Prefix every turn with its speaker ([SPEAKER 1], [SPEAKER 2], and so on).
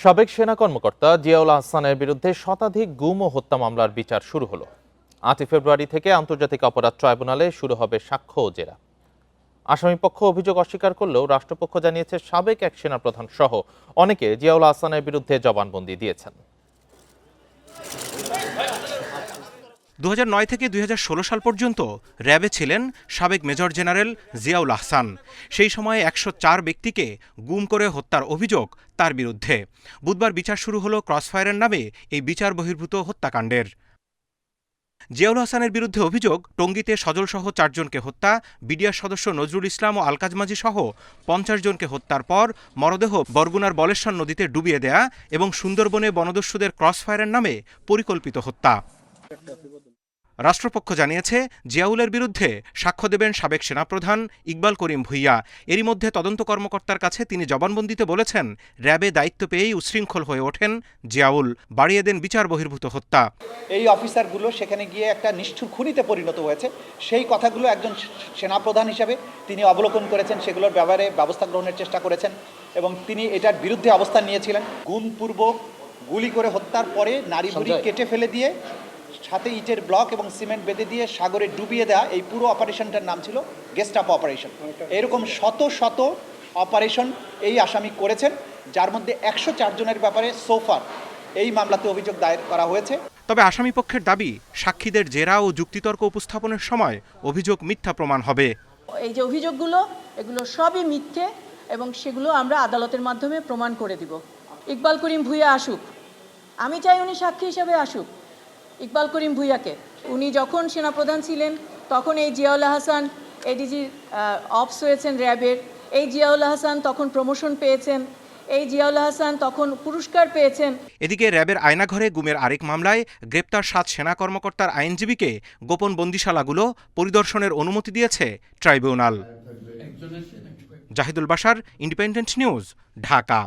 [SPEAKER 1] সাবেক সেনা কর্মকর্তা জিয়াউল আহসানের বিরুদ্ধে শতাধিক গুম ও হত্যা মামলার বিচার শুরু হলো। ৮ ফেব্রুয়ারি থেকে আন্তর্জাতিক অপরাধ ট্রাইব্যুনালে শুরু হবে সাক্ষ্য ও জেরা। আসামিপক্ষ অভিযোগ অস্বীকার করলেও রাষ্ট্রপক্ষ জানিয়েছে সাবেক এক সেনাপ্রধান সহ অনেকে জিয়াউল আহসানের বিরুদ্ধে জবানবন্দি দিয়েছেন।
[SPEAKER 2] ২০০৯ থেকে ২০১৬ সাল পর্যন্ত র্যাবে ছিলেন সাবেক মেজর জেনারেল জিয়াউল আহসান। সেই সময়ে ১০৪ ব্যক্তিকে গুম করে হত্যার অভিযোগ তার বিরুদ্ধে। বুধবার বিচার শুরু হলো ক্রসফায়ারের নামে এই বিচার বহির্ভূত হত্যাকাণ্ডের। জিয়াউল আহসানের বিরুদ্ধে অভিযোগ, টঙ্গীতে সজলসহ ৪ জনকে হত্যা, বিডিআর সদস্য নজরুল ইসলাম ও আলকাজ মাঝি সহ ৫০ জনকে হত্যার পর মরদেহ বরগুনার বলেশ্বর নদীতে ডুবিয়ে দেয়া এবং সুন্দরবনে বনদস্যুদের ক্রসফায়ারের নামে পরিকল্পিত হত্যা। রাষ্ট্রপক্ষ জানিয়েছে, জিয়াউলের বিরুদ্ধে সাক্ষ্য দেবেন সাবেক সেনাপ্রধান ইকবাল করিম ভূঁইয়া। এরই মধ্যে তদন্ত কর্মকর্তার কাছে তিনি জবানবন্দিতে বলেছেন, র্যাবে দায়িত্ব পেয়েই উচ্ছৃঙ্খল হয়ে ওঠেন জিয়াউল, বাড়িয়ে দেন বিচার বহির্ভূত হত্যা।
[SPEAKER 3] এই অফিসারগুলো সেখানে গিয়ে একটা নিষ্ঠুর খুনিতে পরিণত হয়েছে, সেই কথাগুলো একজন সেনাপ্রধান হিসাবে তিনি অবলোকন করেছেন, সেগুলোর ব্যাপারে ব্যবস্থা গ্রহণের চেষ্টা করেছেন এবং তিনি এটার বিরুদ্ধে অবস্থান নিয়েছিলেন। গুমপূর্বক গুলি করে হত্যার পরে নারী বুড়ি কেটে ফেলে দিয়ে সাথে ইটের ব্লক এবং সিমেন্ট বেঁধে দিয়ে সাগরে ডুবিয়ে দেওয়া, এই পুরো অপারেশনটার নাম ছিল গেস্টাপো অপারেশন। এরকম শত শত অপারেশন এই আসামি করেছেন, যার মধ্যে ১০৪ জনের ব্যাপারে সোফার এই মামলাতে অভিযোগ দায়ের করা হয়েছে।
[SPEAKER 2] তবে আসামিপক্ষের দাবি, সাক্ষীদের জেরা ও যুক্তিতর্ক উপস্থাপনের সময় অভিযোগ মিথ্যা প্রমাণ হবে।
[SPEAKER 4] এই যে অভিযোগগুলো, এগুলো সবই মিথ্যে এবং সেগুলো আমরা আদালতের মাধ্যমে প্রমাণ করে দিব। ইকবাল করিম ভূঁইয়া আসুক, আমি চাই উনি সাক্ষী হিসেবে আসুক। ইকবাল করিম ভূঁইয়াকে, উনি যখন সেনাপ্রধান ছিলেন তখন এই জিয়াউল আহসান এডিজি অপস হয়েছেন র্যাবের, এই জিয়াউল আহসান তখন প্রমোশন পেয়েছেন, এই জিয়াউল আহসান তখন পুরস্কার পেয়েছেন।
[SPEAKER 2] এদিকে র্যাবের আয়নাঘরে গুমের আরেক মামলায় গ্রেপ্তার ৭ সেনা কর্মকর্তার আইনজীবীকে গোপন বন্দিশালাগুলো পরিদর্শনের অনুমতি দিয়েছে tribunal. Zahidul Bashar, Independent News, Dhaka.